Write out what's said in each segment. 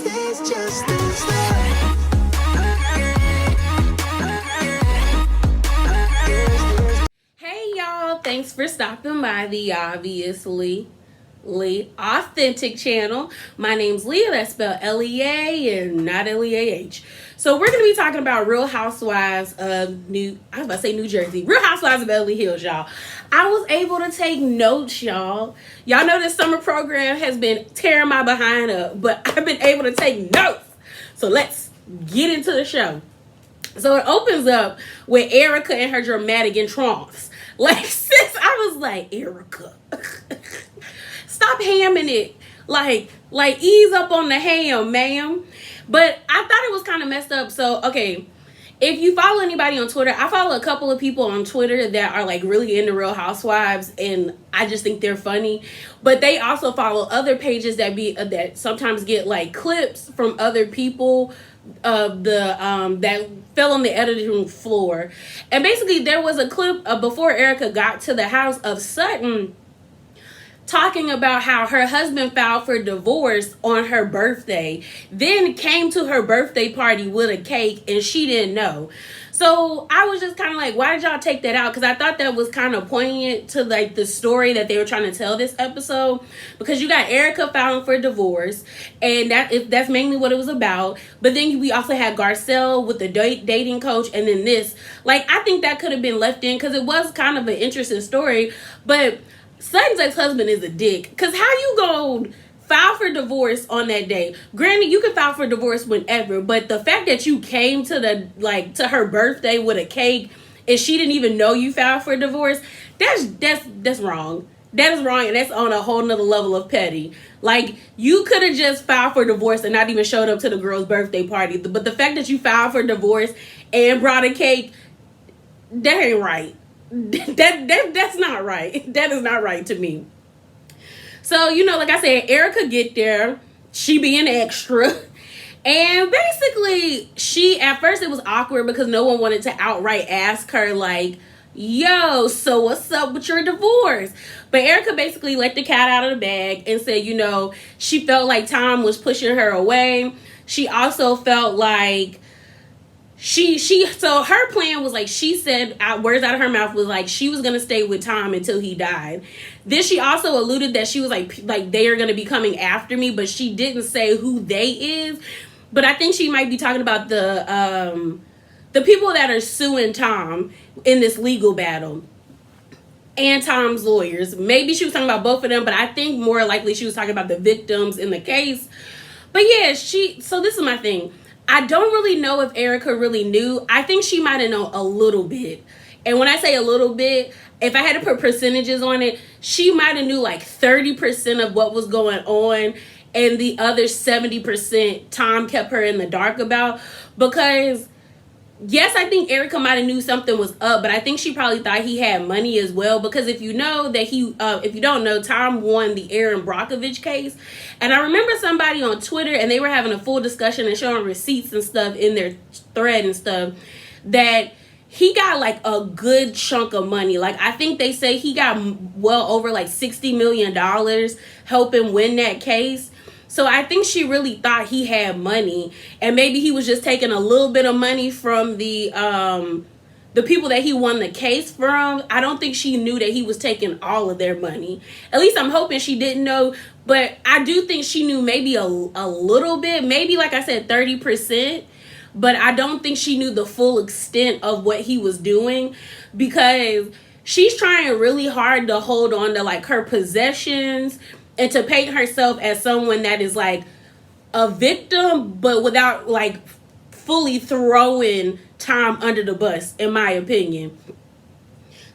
is just the start. Hey y'all, thanks for stopping by the obviously authentic channel. My name's Leah, that's spelled L-E-A and not L-E-A-H. So we're gonna be talking about Real Housewives of New Jersey. Real Housewives of Beverly Hills, y'all. I was able to take notes, y'all. Y'all know this summer program has been tearing my behind up, but I've been able to take notes. So let's get into the show. So it opens up with Erica and her dramatic entrance. Like, sis, I was like, Erica, stop hamming it. Like ease up on the ham, ma'am. But I thought it was kind of messed up. So, okay, if you follow anybody on Twitter, I follow a couple of people on Twitter that are like really into Real Housewives, and I just think they're funny. But they also follow other pages that sometimes get like clips from other people of the that fell on the editing room floor. And basically there was a clip before Erica got to the house of Sutton talking about how her husband filed for divorce on her birthday, then came to her birthday party with a cake, and she didn't know. So I was just kind of like, why did y'all take that out? Because I thought that was kind of poignant to like the story that they were trying to tell this episode. Because you got Erica filing for divorce, and that's mainly what it was about. But then we also had Garcelle with the dating coach, and then this. Like, I think that could have been left in because it was kind of an interesting story. But Sutton's ex-husband is a dick. Because how you gonna file for divorce on that day? Granted, you can file for divorce whenever, but the fact that you came to to her birthday with a cake and she didn't even know you filed for divorce, that's wrong. That is wrong, and that's on a whole nother level of petty. Like, you could have just filed for divorce and not even showed up to the girl's birthday party. But the fact that you filed for divorce and brought a cake, that ain't right. That's not right. That is not right to me. So, like I said, Erica get there, she being extra, and basically at first it was awkward because no one wanted to outright ask her like, yo, so what's up with your divorce? But Erica basically let the cat out of the bag and said, she felt like Tom was pushing her away. She also felt like so her plan was like, she said, words out of her mouth was like, she was going to stay with Tom until he died. Then she also alluded that she was like they are going to be coming after me, but she didn't say who they is. But I think she might be talking about the people that are suing Tom in this legal battle and Tom's lawyers. Maybe she was talking about both of them, but I think more likely she was talking about the victims in the case. But yeah, so this is my thing. I don't really know if Erica really knew. I think she might have known a little bit. And when I say a little bit, if I had to put percentages on it, she might have knew like 30% of what was going on, and the other 70% Tom kept her in the dark about. Because yes, I think Erica might have knew something was up, but I think she probably thought he had money as well. Because if you know that if you don't know, Tom won the Aaron Brockovich case. And I remember somebody on Twitter, and they were having a full discussion and showing receipts and stuff in their thread and stuff, that he got like a good chunk of money. Like, I think they say he got well over like $60 million helping win that case. So I think she really thought he had money, and maybe he was just taking a little bit of money from the people that he won the case from. I don't think she knew that he was taking all of their money. At least I'm hoping she didn't know, but I do think she knew maybe a little bit, maybe like I said 30%, but I don't think she knew the full extent of what he was doing, because she's trying really hard to hold on to like her possessions and to paint herself as someone that is like a victim, but without like fully throwing Tom under the bus, in my opinion.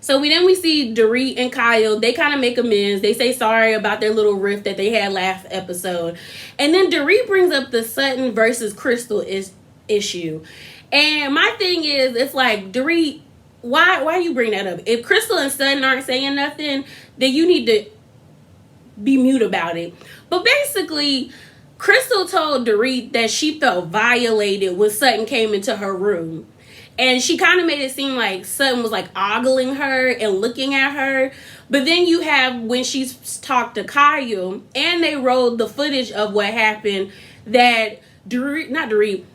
So we see Dorit and Kyle. They kind of make amends. They say sorry about their little rift that they had last episode. And then Dorit brings up the Sutton versus Crystal issue. And my thing is, it's like, Dorit, why you bring that up? If Crystal and Sutton aren't saying nothing, then you need to be mute about it. But basically, Crystal told Dorit that she felt violated when Sutton came into her room. And she kind of made it seem like Sutton was like ogling her and looking at her. But then you have when she's talked to Kyle and they rolled the footage of what happened, that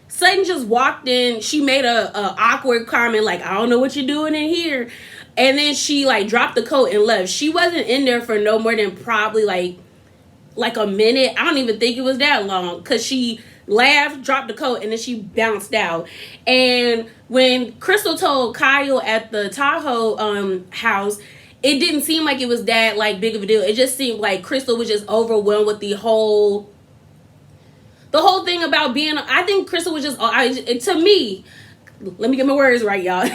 Sutton just walked in. She made a awkward comment like, I don't know what you're doing in here. And then she like dropped the coat and left. She wasn't in there for no more than probably like a minute. I don't even think it was that long, because she laughed, dropped the coat, and then she bounced out. And when Crystal told Kyle at the Tahoe house, it didn't seem like it was that like big of a deal. It just seemed like Crystal was just overwhelmed with the whole thing about being. I think Crystal was just, to me, let me get my words right, y'all.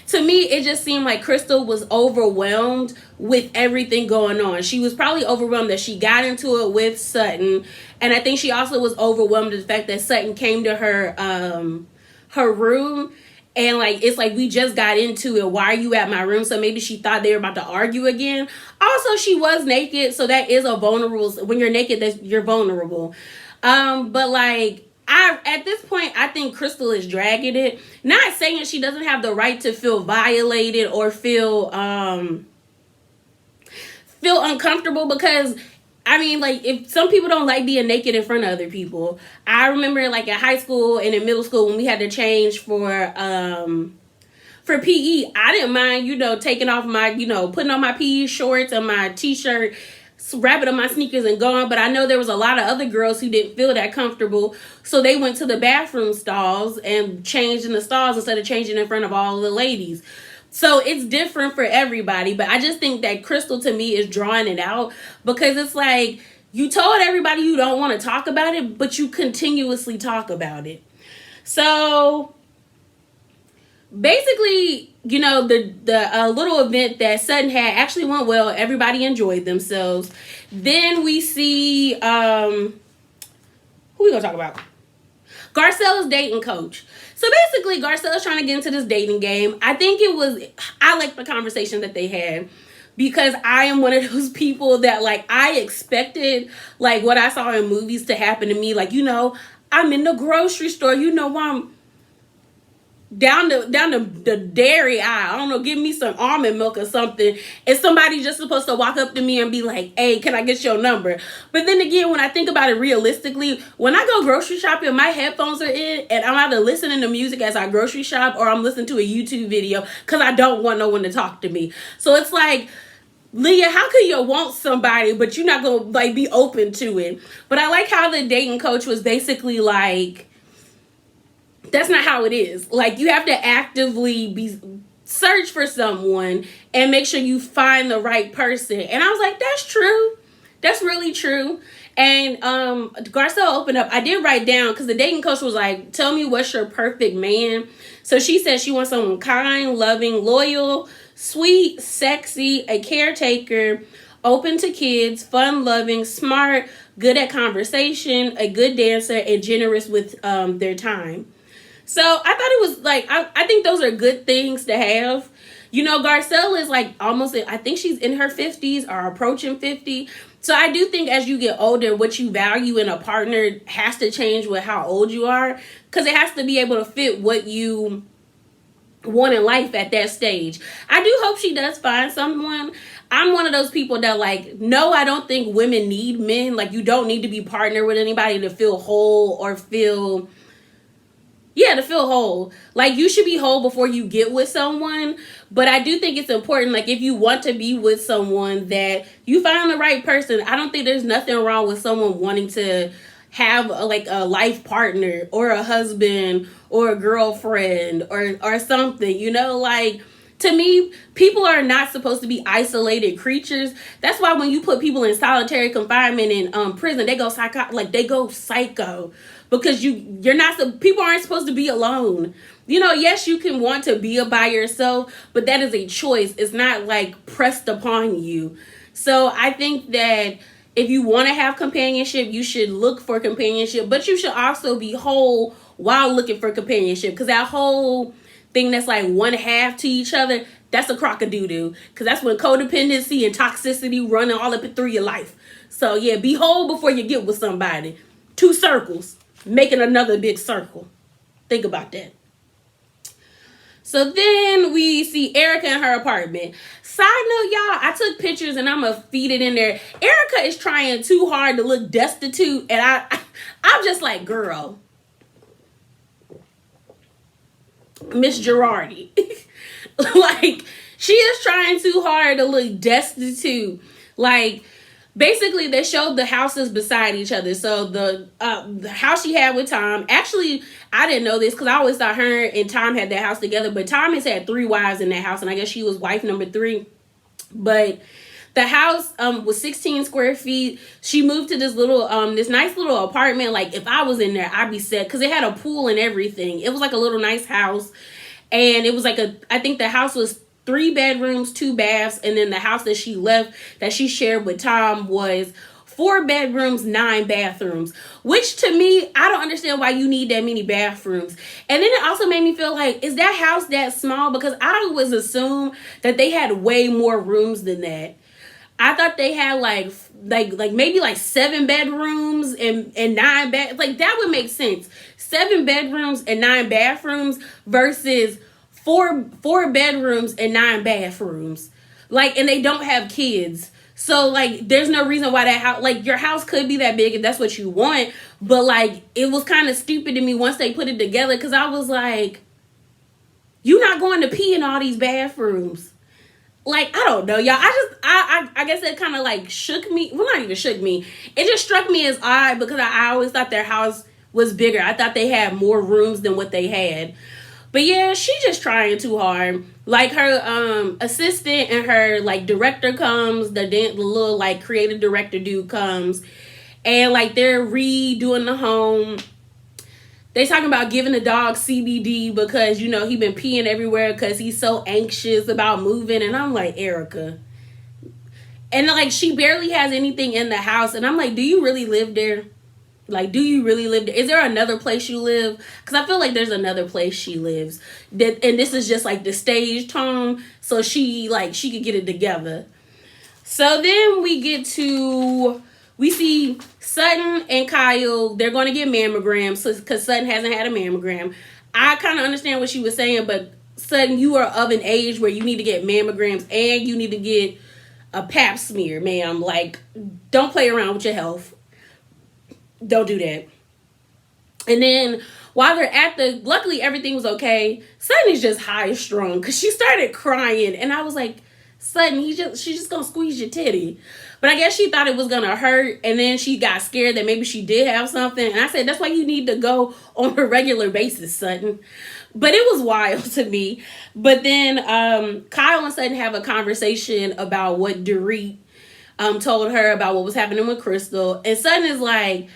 To me, it just seemed like Crystal was overwhelmed with everything going on. She was probably overwhelmed that she got into it with Sutton. And I think she also was overwhelmed with the fact that Sutton came to her room. And like, it's like, we just got into it. Why are you at my room? So maybe she thought they were about to argue again. Also, she was naked. So that is a vulnerable, when you're naked, you're vulnerable. But like, at this point, I think Crystal is dragging it. Not saying she doesn't have the right to feel violated or feel uncomfortable, because I mean, like, if some people don't like being naked in front of other people. I remember like in high school and in middle school when we had to change for PE, I didn't mind, taking off my, putting on my PE shorts and my t-shirt, wrapping up my sneakers and going. But I know there was a lot of other girls who didn't feel that comfortable, so they went to the bathroom stalls and changed in the stalls instead of changing in front of all the ladies. So it's different for everybody. But I just think that Crystal, to me, is drawing it out, because it's like, you told everybody you don't want to talk about it, but you continuously talk about it. So basically, the little event that Sutton had actually went well. Everybody enjoyed themselves. Then we see, who we gonna talk about? Garcelle's dating coach. So basically, Garcelle's trying to get into this dating game. I like the conversation that they had, because I am one of those people that, like, I expected, like, what I saw in movies to happen to me. Like, I'm in the grocery store, I'm down the dairy aisle, I don't know, give me some almond milk or something, and somebody just supposed to walk up to me and be like, hey, can I get your number? But then again, when I think about it realistically, when I go grocery shopping, my headphones are in and I'm either listening to music as I grocery shop, or I'm listening to a YouTube video, because I don't want no one to talk to me. So it's like, Leah, how could you want somebody but you're not gonna like be open to it? But I like how the dating coach was basically like, that's not how it is. Like, you have to actively search for someone and make sure you find the right person. And I was like, that's true. That's really true. And Garcelle opened up. I did write down, because the dating coach was like, tell me what's your perfect man. So she said she wants someone kind, loving, loyal, sweet, sexy, a caretaker, open to kids, fun-loving, smart, good at conversation, a good dancer, and generous with their time. So I thought it was like, I think those are good things to have. Garcelle is like almost, I think she's in her 50s or approaching 50. So I do think as you get older, what you value in a partner has to change with how old you are, because it has to be able to fit what you want in life at that stage. I do hope she does find someone. I'm one of those people that like, no, I don't think women need men. Like, you don't need to be partnered with anybody to feel whole or feel whole. Like, you should be whole before you get with someone. But I do think it's important, like, if you want to be with someone, that you find the right person. I don't think there's nothing wrong with someone wanting to have a life partner or a husband or a girlfriend or something, like, to me, people are not supposed to be isolated creatures. That's why when you put people in solitary confinement in prison, they go psycho, because people aren't supposed to be alone. Yes, you can want to be by yourself, but that is a choice. It's not like pressed upon you. So I think that if you want to have companionship, you should look for companionship, but you should also be whole while looking for companionship, because that whole thing that's like one half to each other, that's a crock-a-doo-doo, because that's when codependency and toxicity running all up through your life. So yeah, be whole before you get with somebody. 2 circles making another big circle. Think about that. So then we see Erica in her apartment. Side note, y'all, I took pictures and I'm going to feed it in there. Erica is trying too hard to look destitute, and I'm just like, girl, Miss Girardi. Like, she is trying too hard to look destitute. Like, basically, they showed the houses beside each other. So the house she had with Tom, actually, I didn't know this because I always thought her and Tom had that house together. But Tom has had 3 wives in that house, and I guess she was wife number 3. But the house was 16 square feet. She moved to this little this nice little apartment. Like, if I was in there, I'd be set, because it had a pool and everything. It was like a little nice house. And it was like I think the house was 3 bedrooms, 2 baths. And then the house that she left, that she shared with Tom, was 4 bedrooms, 9 bathrooms. Which, to me, I don't understand why you need that many bathrooms. And then it also made me feel like, is that house that small? Because I always assumed that they had way more rooms than that. I thought they had like maybe like 7 bedrooms and 9 bath. Like, that would make sense. 7 bedrooms and 9 bathrooms versus 4 bedrooms and 9 bathrooms. Like, and they don't have kids. So, like, there's no reason why that house, like, your house could be that big if that's what you want. But, like, it was kind of stupid to me once they put it together, because I was like, you're not going to pee in all these bathrooms. Like, I don't know, y'all. I guess it kind of, like, shook me. Well, not even shook me. It just struck me as odd, because I always thought their house was bigger. I thought they had more rooms than what they had. But yeah, she just trying too hard. Like, her assistant and her, like, director comes. The little, like, creative director dude comes. And, like, they're redoing the home. They talking about giving the dog CBD because, you know, he been peeing everywhere because he's so anxious about moving. And I'm like, Erica. And, like, she barely has anything in the house. And I'm like, do you really live there? Like, do you really live there? Is there another place you live? Because I feel like there's another place she lives. And this is just, like, the staged home. So she could get it together. So then we see Sutton and Kyle. They're going to get mammograms because Sutton hasn't had a mammogram. I kind of understand what she was saying, but Sutton, you are of an age where you need to get mammograms and you need to get a pap smear, ma'am. Like, don't play around with your health. Don't do that. And then while they're luckily everything was okay. Sutton is just high strung because she started crying, and I was like, Sutton, she's just gonna squeeze your titty. But I guess she thought it was gonna hurt, and then she got scared that maybe she did have something. And I said, that's why you need to go on a regular basis, Sutton. But it was wild to me. But then Kyle and Sutton have a conversation about what Dorit told her about what was happening with Crystal. And Sutton is like,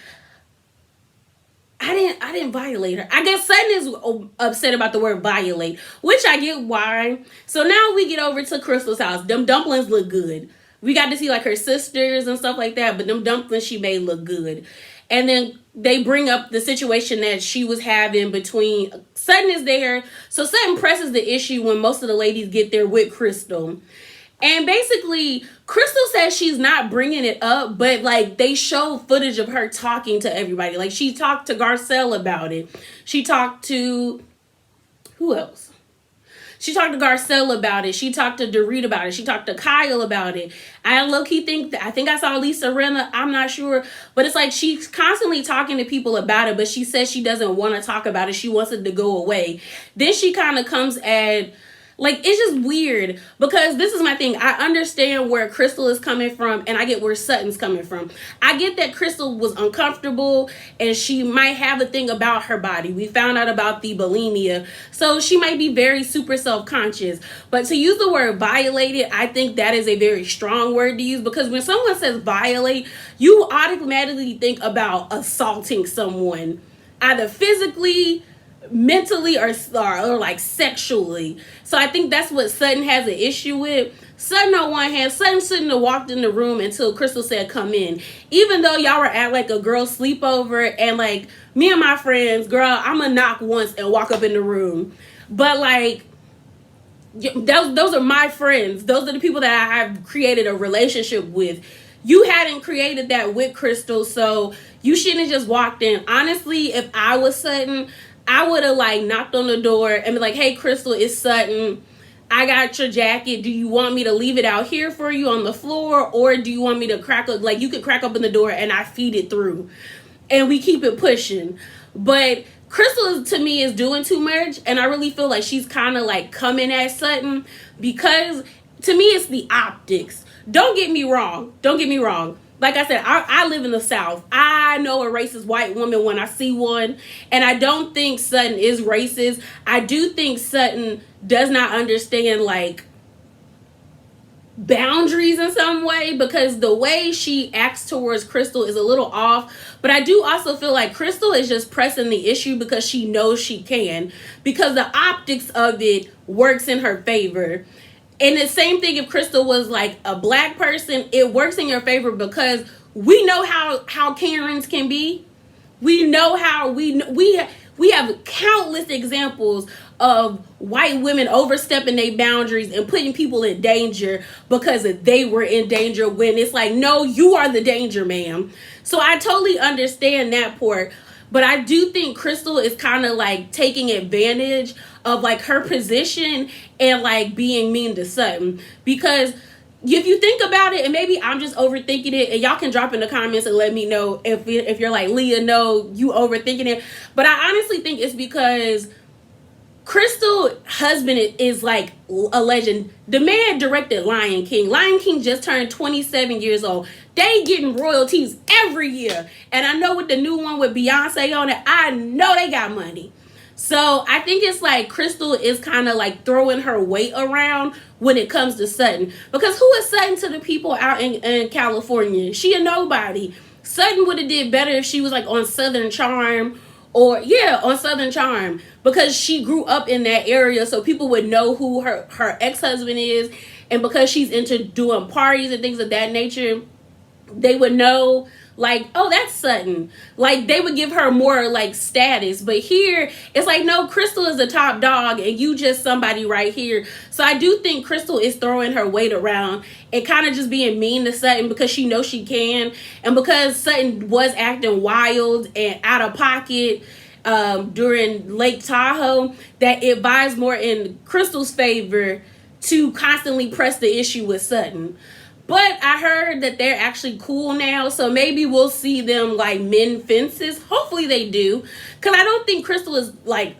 I didn't violate her. I guess Sutton is upset about the word violate, which I get why. So now we get over to Crystal's house. Them dumplings look good. We got to see, like, her sisters and stuff like that, but them dumplings she made look good. And then they bring up the situation that she was having between Sutton is there. So Sutton presses the issue when most of the ladies get there with Crystal. And basically, Crystal says she's not bringing it up, but, like, they show footage of her talking to everybody. Like, she talked to Garcelle about it. She talked to, who else? She talked to Garcelle about it. She talked to Dorit about it. She talked to Kyle about it. I low-key think I saw Lisa Rinna. I'm not sure. But it's like she's constantly talking to people about it, but she says she doesn't want to talk about it. She wants it to go away. Then she kind of comes at, like, it's just weird, because this is my thing. I understand where Crystal is coming from, and I get where Sutton's coming from. I get that Crystal was uncomfortable, and she might have a thing about her body. We found out about the bulimia, so she might be very super self-conscious. But to use the word violated, I think that is a very strong word to use, because when someone says violate, you automatically think about assaulting someone, either physically, mentally, or like sexually. So I think that's what Sutton has an issue with. Sutton on one hand, Sutton shouldn't have walked in the room until Crystal said come in. Even though y'all were at, like, a girl sleepover, and, like, me and my friends, girl, I'm gonna knock once and walk up in the room. But, like, those are my friends. Those are the people that I have created a relationship with. You hadn't created that with Crystal, so you shouldn't have just walked in. Honestly, if I was Sutton, I would have, like, knocked on the door and be like, hey, Crystal, it's Sutton. I got your jacket. Do you want me to leave it out here for you on the floor? Or do you want me to crack up? Like, you could crack open the door and I feed it through. and we keep it pushing. But Crystal to me is doing too much, and I really feel like she's kind of like coming at Sutton, because to me it's the optics. Don't get me wrong. Like I said, I live in the South. I know a racist white woman when I see one, and I don't think Sutton is racist. I do think Sutton does not understand like boundaries in some way, because the way she acts towards Crystal is a little off. But I do also feel like Crystal is just pressing the issue because she knows she can, because the optics of it works in her favor. And the same thing if Crystal was like a black person, it works in your favor because we know how Karens can be. We know how we have countless examples of white women overstepping their boundaries and putting people in danger because they were in danger, when it's like, no, you are the danger, ma'am. So I totally understand that part. But I do think Crystal is kind of like taking advantage of like her position and like being mean to Sutton. Because if you think about it, and maybe I'm just overthinking it, and y'all can drop in the comments and let me know if you're like, Leah, no, you overthinking it. But I honestly think it's because Crystal's husband is like a legend. The man directed Lion King. Lion King just turned 27 years old. They getting royalties every year. And I know with the new one with Beyonce on it, I know they got money. So I think it's like Crystal is kind of like throwing her weight around when it comes to Sutton. Because who is Sutton to the people out in California? She a nobody. Sutton would have did better if she was like on Southern Charm, or on Southern Charm, because she grew up in that area, so people would know who her ex-husband is. And because she's into doing parties and things of that nature, they would know like, oh, that's Sutton. Like, they would give her more like status. But here it's like, no, Crystal is the top dog and you just somebody right here. So I do think Crystal is throwing her weight around and kind of just being mean to Sutton because she knows she can, and because Sutton was acting wild and out of pocket during Lake Tahoe, that it buys more in Crystal's favor to constantly press the issue with Sutton. But I heard that they're actually cool now, so maybe we'll see them like mend fences. Hopefully they do, because I don't think Crystal is like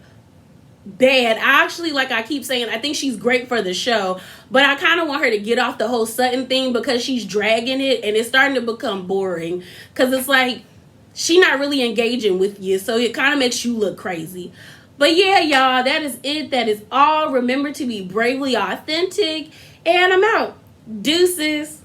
bad. I actually, like I keep saying, I think she's great for the show, but I kind of want her to get off the whole Sutton thing, because she's dragging it and it's starting to become boring, because it's like she's not really engaging with you, so it kind of makes you look crazy. But yeah, y'all, that is it. That is all. Remember to be bravely authentic, and I'm out. Deuces.